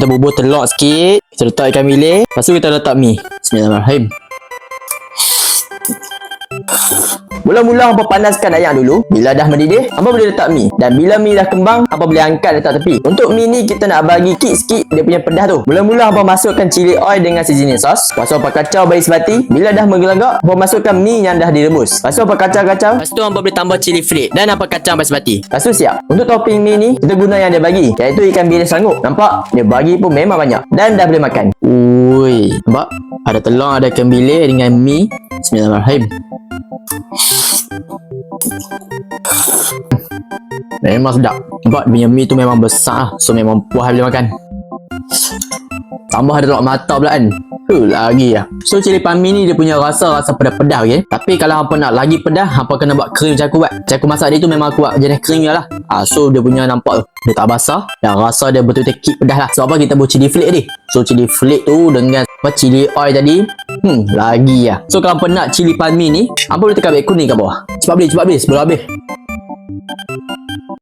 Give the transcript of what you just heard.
Kita bubur telur sikit. Kita letak ikan bilis. Lepas tu kita letak mi. Bismillahirrahmanirrahim. Mula-mula hampa panaskan ayam dulu. Bila dah mendidih, hampa boleh letak mi. Dan bila mi dah kembang, hampa boleh angkat letak tepi. Untuk mi ni kita nak bagi sikit dia punya pedas tu. Mula-mula hampa masukkan chili oil dengan seasoning sauce. Lepas tu hampa kacau bagi sebati. Bila dah menggelagak, hampa masukkan mi yang dah direbus. Lepas tu hampa kacau-kacau. Lepas tu hampa boleh tambah chili flake dan hampa kacau bagi sebati. Lepas tu siap. Untuk topping mi ni, kita guna yang dia bagi, iaitu ikan bilis sanggup. Nampak? Dia bagi pun memang banyak. Dan dah boleh makan. Ui, nampak? Ada telur, ada ikan bilis dengan mi. Bismillahirrahmanirrahim. Memang sedap. Nampak dia punya mi tu memang besar. So memang puas boleh makan. Tambah ada telur mata pula kan. Lagi lah. So cili palmi ni dia punya rasa pedas-pedas, okay? Tapi kalau hampa nak lagi pedas, hampa kena buat krim macam aku buat. Macam aku masak dia tu memang aku buat jenis krim je lah. So dia punya nampak tu, dia tak basah dan rasa dia betul-betul kick pedas lah. Sebab apa kita buat cili flake tadi. So cili flake tu dengan cili oil tadi, lagi lah. So kalau hampa nak cili palmi ni, hampa boleh tekan beg kuning kat bawah. Cepat habis, belum habis.